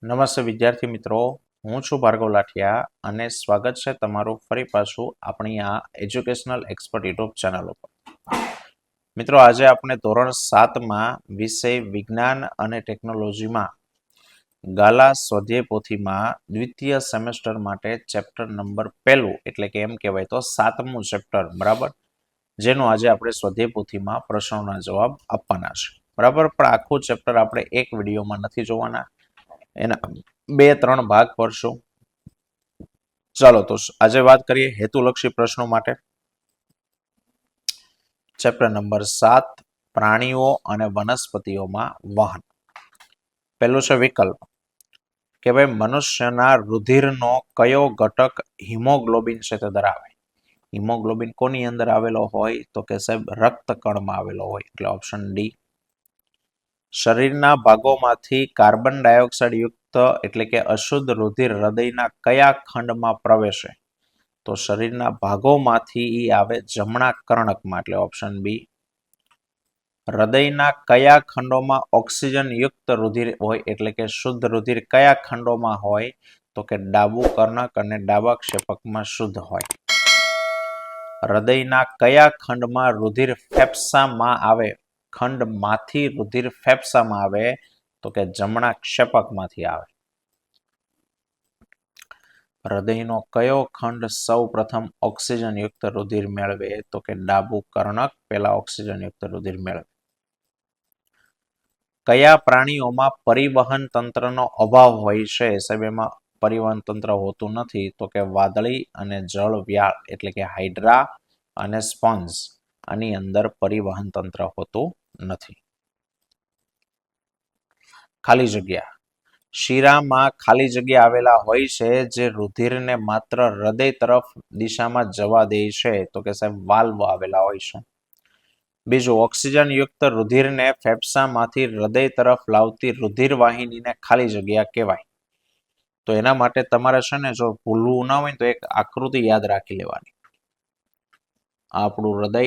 નમસ્તે વિદ્યાર્થી મિત્રો, હું છું ભાર્ગવ લાઠિયા અને સ્વાગત છે તમારું ફરી પાછું આપણી આ એજ્યુકેશનલ એક્સપર્ટ યુટ્યુબ ચેનલ ઉપર. મિત્રો, આજે આપણે ધોરણ 7માં વિષય વિજ્ઞાન અને ટેકનોલોજીમાં ગાલા સ્વાધ્યાય પોથીમાં દ્વિતીય સેમેસ્ટર માટે ચેપ્ટર નંબર 1 એટલે કે એમ કહેવાય તો 7મું ચેપ્ટર, બરાબર, જેનું આજે આપણે સ્વાધ્યાય પોથીમાં પ્રશ્નોના જવાબ આપવાના છે, બરાબર. પણ આખું ચેપ્ટર આપણે એક વિડીયોમાં નથી જોવાના, એના 2-3 ભાગ પડશું. ચાલો તો આજે વાત કરીએ હેતુલક્ષી પ્રશ્નો માટે. ચેપ્ટર નંબર 7 પ્રાણીઓ અને વનસ્પતિઓમાં વહન. પહેલું છે વિકલ્પ કે ભાઈ મનુષ્યના રુધિરનો કયો ઘટક હિમોગ્લોબિન છે તે ધરાવે. હિમોગ્લોબિન કોની અંદર આવેલો હોય તો કે સાહેબ રક્તકણમાં આવેલો હોય, એટલે ઓપ્શન ડી. શરીરના ભાગોમાંથી કાર્બન ડાયોક્સાઇડ યુક્ત એટલે કે અશુદ્ધ રુધિર હૃદયના કયા ખંડમાં પ્રવેશે તો શરીરના ભાગોમાંથી ઈ આવે જમણા કર્ણકમાં, એટલે ઓપ્શન બી. હૃદયના કયા ખંડોમાં ઓક્સિજન યુક્ત રુધિર હોય એટલે કે શુદ્ધ રુધિર કયા ખંડોમાં હોય તો કે ડાબુ કર્ણક અને ડાબા ક્ષેપકમાં શુદ્ધ હોય. હૃદયના કયા ખંડમાં રુધિર ફેફસામાં આવે, ખંડમાંથી રુધિર ફેફસામાં આવે તો કે જમણા ક્ષેપકમાંથી આવે. હૃદયનો કયો ખંડ સૌ પ્રથમ ઓક્સિજન યુક્ત રુધિર મેળવે તો કે ડાબુ કર્ણક પહેલા ઓક્સિજન યુક્ત રુધિર મેળવે. કયા પ્રાણીઓમાં પરિવહન તંત્રનો અભાવ હોય છે? સાહેબ એમાં પરિવહન તંત્ર હોતું નથી તો કે વાદળી અને જળ વ્યાળ એટલે કે હાઇડ્રા અને સ્પોન્જ, આની અંદર પરિવહન તંત્ર હોતું નથી. ખાલી જગ્યા. શિરામાં ખાલી જગ્યા આવેલા હોય છે જે રુધિરને માત્ર હૃદય તરફ દિશામાં જવા દે છે તો કે સાહેબ વાલ્વ આવેલા હોય છે. બીજું, ઓક્સિજન યુક્ત રુધિરને ફેફસામાંથી હૃદય તરફ લાવતી રુધિર વાહિનીને ખાલી જગ્યા કહેવાય. તો એના માટે તમારે છે ને, જો ભૂલવું ના હોય તો એક આકૃતિ યાદ રાખી લેવાની. આપણું હૃદય,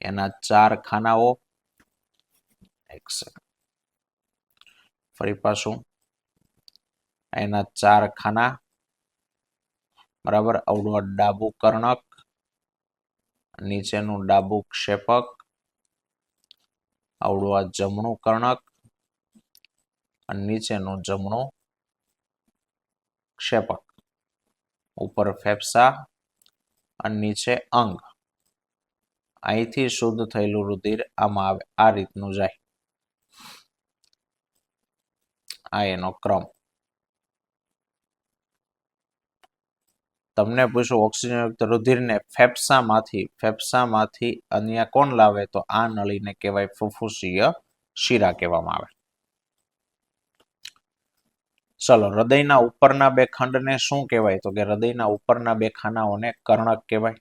એના 4 ખાનાઓ. ફરી પાછું, એના 4 ખાના, બરાબર. આવડું ડાબુ કર્ણક, નીચેનું ડાબુ ક્ષેપક, આવડું આ જમણું કર્ણક અને નીચેનું જમણું ક્ષેપક. ઉપર ફેફસા અને નીચે અંગ. અહીંથી શુદ્ધ થયેલું રુધિર આમાં આવે, આ રીતનું જાય. આ એનો ક્રમ. તમને પૂછું, ઓક્સિજન યુક્ત રુધિરને ફેફસામાંથી અન્ય કોણ લાવે તો આ નળીને કહેવાય ફુફ્ફુસીય શિરા કહેવામાં આવે. ચલો, હૃદયના ઉપરના 2 ખંડને શું કહેવાય તો કે હૃદયના ઉપરના 2 ખાનાઓને કર્ણક કહેવાય.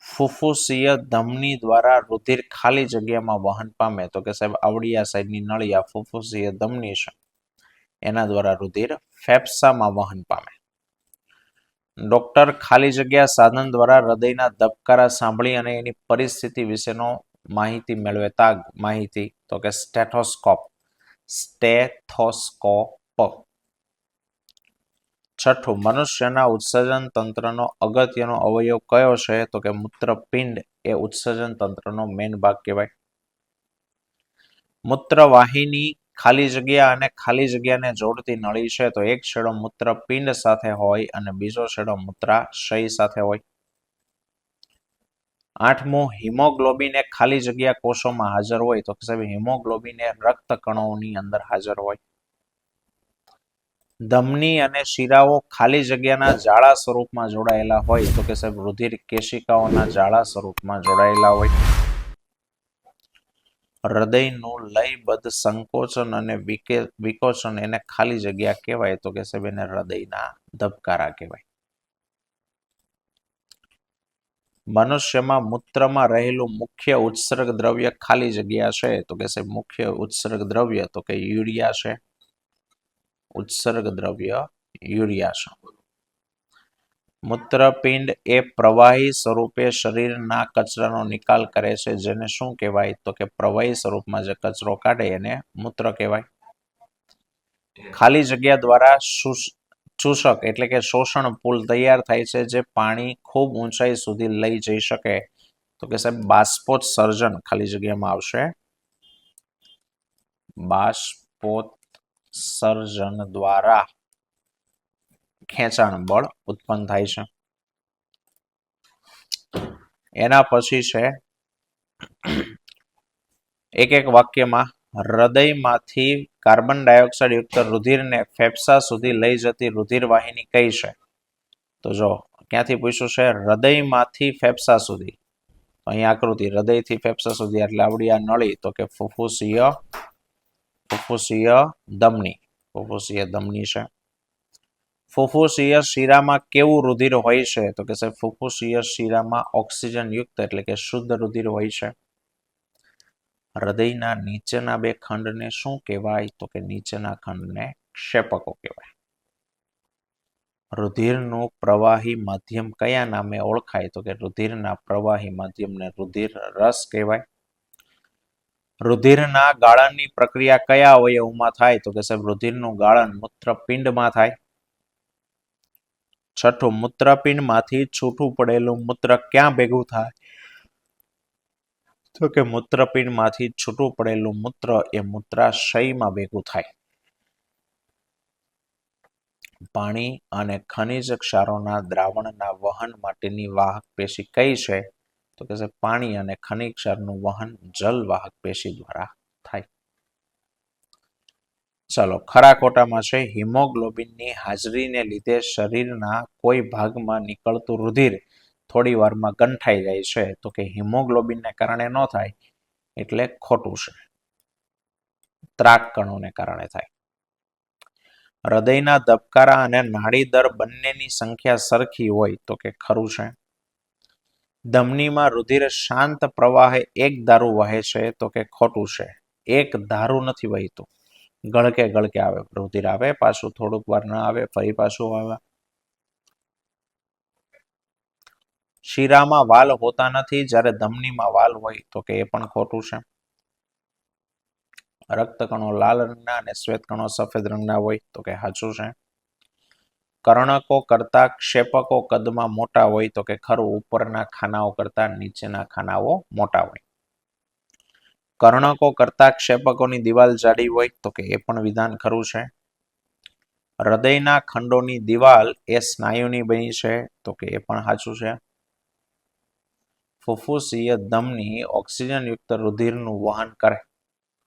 ફુફ્ફુસીય ધમની દ્વારા રુધિર ખાલી જગ્યામાં વહન પામે તો કે સાહેબ આવડી આ સાઈડની નળી, આ ફુફ્ફુસીય ધમની છે, એના દ્વારા રુધિર ફેફસામાં વહન પામે. ડોક્ટર ખાલી જગ્યા સાધન દ્વારા હૃદયના ધબકારા સાંભળી અને એની પરિસ્થિતિ વિશેનો માહિતી મેળવે. માહિતી તો કે સ્ટેથોસ્કોપ. છઠ્ઠું, મનુષ્યના ઉત્સર્જન તંત્રનો અગત્યનો અવયવ કયો છે તો કે મૂત્રપિંડ એ ઉત્સર્જન તંત્રનો મેઇન ભાગ કહેવાય. મૂત્રવાહિની ખાલી જગ્યા અને ખાલી જગ્યાને જોડતી નળી છે તો એક છેડો મૂત્રપિંડ સાથે હોય અને બીજો છેડો મૂત્રાશય સાથે હોય. આઠમું, હિમોગ્લોબિન એ ખાલી જગ્યા કોષોમાં હાજર હોય તો સાહેબ હિમોગ્લોબિન એ રક્ત કણોની અંદર હાજર હોય. ધમની અને શિરાઓ ખાલી જગ્યાના જાળા સ્વરૂપમાં જોડાયેલા હોય તો કે સાહેબ રુધિર કેશિકાઓના જાળા સ્વરૂપમાં જોડાયેલા હોય. હૃદયનું લયબદ્ધ સંકોચન અને વિકોચન એને ખાલી જગ્યા કહેવાય તો કે સાહેબ એને હૃદયના ધબકારા કહેવાય. મનુષ્યમાં મૂત્રમાં રહેલું મુખ્ય ઉત્સર્ગ દ્રવ્ય ખાલી જગ્યા છે તો કે સાહેબ મુખ્ય ઉત્સર્ગ દ્રવ્ય તો કે યુરિયા છે. ઉત્સર્ગ દ્રવ્ય યુરિયા છે. મૂત્રપિંડ એ પ્રવાહી સ્વરૂપે શરીરના કચરાનો નિકાલ કરે છે જેને શું કહેવાય તો કે પ્રવાહી સ્વરૂપમાં જે કચરો કાઢે એને મૂત્ર કહેવાય. ખાલી જગ્યા દ્વારા ચૂષક એટલે કે શોષણ પુલ તૈયાર થાય છે જે પાણી ખૂબ ઊંચાઈ સુધી લઈ જઈ શકે, તો કે સાહેબ બાષ્પોત્સર્જન ખાલી જગ્યામાં આવશે. બાષ્પોત્સર્જન દ્વારા ખેંચાણ બળ ઉત્પન્ન થાય છે. એના પછી છે એક એક વાક્યમાં હૃદયમાંથી કાર્બન ડાયોક્સાઇડ યુક્ત રુધિરને ફેફસા સુધી લઈ જતી રુધિર વાહિની કઈ છે? તો જો ક્યાંથી પૂછ્યું છે? હૃદયમાંથી ફેફસા સુધી. અહીં આકૃતિ હૃદયથી ફેફસા સુધી એટલે આવડી આ નળી, તો કે ફુફુસીય ધમની. ફુફુસીય ધમની છે. ફુફુસીય શિરામાં કેવું રુધિર હોય છે? તો કે સાહેબ ફુફુસીય શિરામાં ઓક્સિજન યુક્ત એટલે કે શુદ્ધ રુધિર હોય છે. હૃદયના નીચેના બે ખંડને શું કહેવાય? તો કે નીચેના ખંડને ક્ષેપકો કહેવાય. રુધિરનું પ્રવાહી માધ્યમ કયા નામે ઓળખાય? તો કે રુધિરના પ્રવાહી માધ્યમને રુધિર રસ કહેવાય. રુધિરના ગાળણની પ્રક્રિયા કયા અવયવમાં થાય? તો કે સાહેબ રુધિરનું ગાળણ મૂત્રપિંડમાં થાય. છઠ્ઠું, મૂત્રપિંડમાંથી છૂટું પડેલું મૂત્ર ક્યાં ભેગું થાય? તો કે મૂત્રપિંડમાંથી છૂટું પડેલું મૂત્ર એ મૂત્રાશયમાં ભેગું થાય. પાણી અને ખનિજ ક્ષારોના દ્રાવણના વહન માટેની વાહક પેશી કઈ છે? તો કે પાણી અને ખનિજ ક્ષારનું વહન જલ વાહક પેશી દ્વારા થાય. ચાલો ખરા ખોટામાં છે હિમોગ્લોબિનની હાજરીને લીધે શરીરના કોઈ ભાગમાં નીકળતું રુધિર થોડી વારમાં ગંઠાઈ જાય છે, તો કે હિમોગ્લોબિનને કારણે ન થાય એટલે ખોટું છે. ત્રાક કણોને કારણે થાય. હૃદયના ધબકારા અને નાડી દર બંનેની સંખ્યા સરખી હોય, તો કે ખરું છે. ધમનીમાં રુધિર શાંત પ્રવાહે એક ધારું વહે છે, તો કે ખોટું છે. એક ધારું નથી વહેતું, ગળકે ગળકે આવે રુધિર, આવે પાછું થોડુંક વાર ન આવે ફરી પાછું આવે. શિરામાં વાલ હોતા નથી જ્યારે ધમનીમાં વાલ હોય, તો કે એ પણ ખોટું છે. રક્તકણો લાલ રંગના અને શ્વેત કણો સફેદ રંગના હોય, તો કે સાચું છે. કર્ણકો કરતા ક્ષેપકો કદમાં મોટા હોય, તો કે ખરું. ઉપરના ખાનાઓ કરતા નીચેના ખાનાઓ મોટા હોય. કર્ણકો કરતા ક્ષેપકોની દિવાલ જાડી હોય, તો કે એ પણ વિધાન ખરું છે. હૃદયના ખંડોની દિવાલ એ સ્નાયુની બની છે, તો કે એ પણ સાચું છે. ફુફુસીય ધમની ઓક્સિજન યુક્ત રુધિરનું વહન કરે.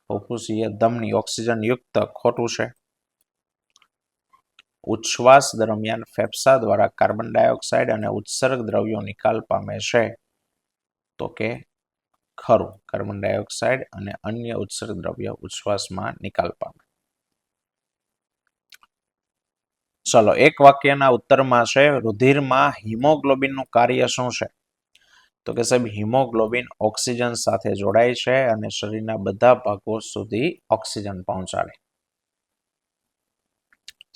ફુફુસીય ધમની ઓક્સિજન યુક્ત ખોટું છે. ઉચ્છ્વાસ દરમિયાન ફેફસા દ્વારા કાર્બન ડાયોક્સાઇડ અને ઉત્સર્ગ દ્રવ્યો નિકાલ પામે છે, તો કે ખરું. કાર્બન ડાયોક્સાઇડ અને અન્ય ઉત્સર્ગ દ્રવ્યો ઉચ્છ્વાસમાં નિકાલ પામે. ચલો એક વાક્યના ઉત્તરમાં છે રુધિરમાં હિમોગ્લોબિનનું કાર્ય શું છે? તો કે સાહેબ હિમોગ્લોબિન ઓક્સિજન સાથે જોડાય છે અને શરીરના બધા ભાગો સુધી ઓક્સિજન પહોંચાડે.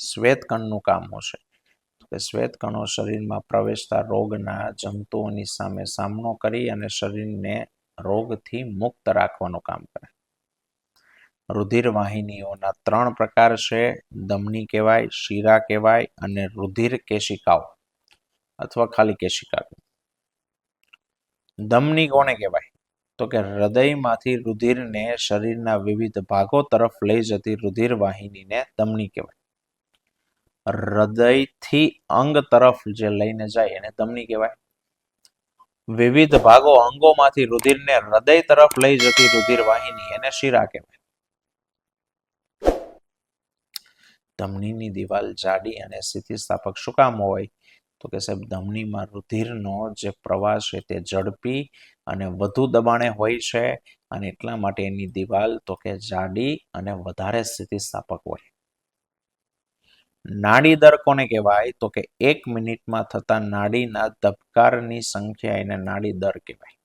શ્વેતકણનું કામ શું છે? તો શ્વેતકણો શરીરમાં પ્રવેશતા રોગના જંતુઓની સામે સામનો કરી અને શરીરને રોગથી મુક્ત રાખવાનું કામ કરે. રુધિર વાહિનીઓના 3 પ્રકાર છે. ધમની કહેવાય, શિરા કહેવાય અને રુધિર કેશિકાઓ અથવા ખાલી કેશિકા. ધમની કોને કહેવાય? તો કે હૃદયમાંથી રુધિરને શરીરના વિવિધ ભાગો તરફ લઈ જતી રુધિર વાહિનીને ધમની કહેવાય. હૃદયથી અંગ તરફ જે લઈને જાય એને ધમની કહેવાય. વિવિધ ભાગો અંગોમાંથી રુધિરને હૃદય તરફ લઈ જતી રુધિર વાહિની એને શિરા કહેવાય. ધમનીની દિવાલ જાડી અને સ્થિતિસ્થાપક શું કામ હોય? તો કે સાહેબ ધમનીમાં રુધિરનો જે પ્રવાહ છે તે ઝડપી અને વધુ દબાણે હોય છે અને એટલા માટે એની દિવાલ તો કે જાડી અને વધારે સ્થિતિસ્થાપક હોય. નાડી દર કોને કહેવાય? તો કે 1 મિનિટમાં થતા નાડીના ધબકારની સંખ્યા એને નાડી દર કહેવાય.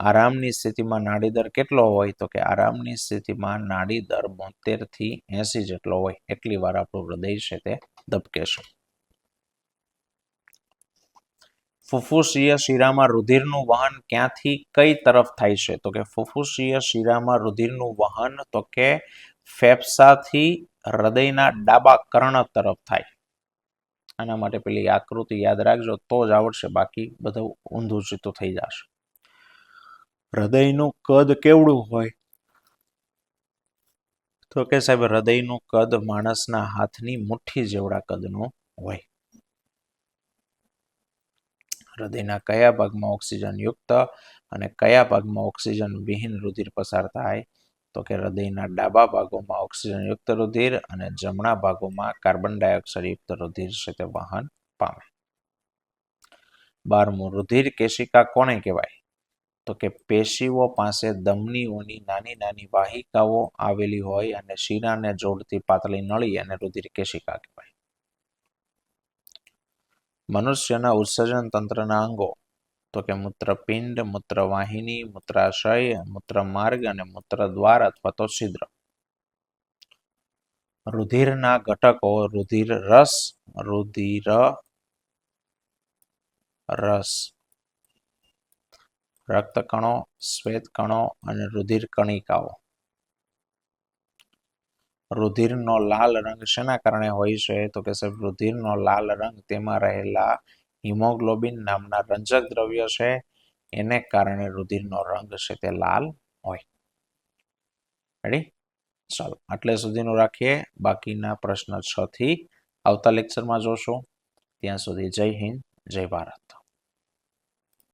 આરામની સ્થિતિમાં નાડી દર કેટલો હોય? તો કે આરામની સ્થિતિમાં નાડી દર 72 થી 80 જેટલો હોય. એટલી વાર આપણું હૃદય છે તે ધબકે છે. ફુફુસીય શિરામાં રુધિરનું વહન ક્યાંથી કઈ તરફ થાય છે? તો કે ફુફુસીય શિરામાં રુધિરનું વહન તો કે ફેફસાથી હૃદયના ડાબા કર્ણ તરફ થાય. આના માટે પેલી આકૃતિ યાદ રાખજો તો જ આવડશે, બાકી બધું ઊંધું સીધું થઈ જશે. હૃદયનું કદ કેવડું હોય? તો કે સાહેબ હૃદયનું કદ માણસના હાથની મુઠ્ઠી જેવડા કદનું હોય. હૃદયના કયા ભાગમાં ઓક્સિજન યુક્ત અને કયા ભાગમાં ઓક્સિજન વિહીન રુધિર પસાર થાય? તો કે હૃદયના ડાબા ભાગોમાં ઓક્સિજન યુક્ત રુધિર અને જમણા ભાગોમાં કાર્બન ડાયોક્સાઇડ યુક્ત રુધિર છે તે વહન પામે. 12મું, રુધિર કેશિકા કોને કહેવાય? તો કે પેશીઓ પાસે ધમનીઓની નાની નાની વાહિકાઓ આવેલી હોય અને શિરાને જોડતી પાતળી નળી અને રુધિર કેશિકા કહેવાય. મનુષ્યના ઉત્સર્જન તંત્રના અંગો તો કે મૂત્રપિંડ, મૂત્રવાહિની, મૂત્રાશય, મૂત્રમાર્ગ અને મૂત્રદ્વાર અથવા તો છિદ્ર. રુધિરના ઘટકો રુધિર રસ, રક્તકણો, શ્વેતકણો અને રુધિર કણિકાઓ. રુધિરનો લાલ રંગ શેના કારણે હોય છે? તો કે સાહેબ રુધિરનો લાલ રંગ તેમાં રહેલા હિમોગ્લોબિન નામના રંજક દ્રવ્ય છે એને કારણે રુધિરનો રંગ છે તે લાલ હોય. રેડી? ચાલો આટલે સુધીનું રાખીએ. બાકીના પ્રશ્ન 6 થી આવતા લેક્ચરમાં જોશું. ત્યાં સુધી જય હિન્દ, જય ભારત.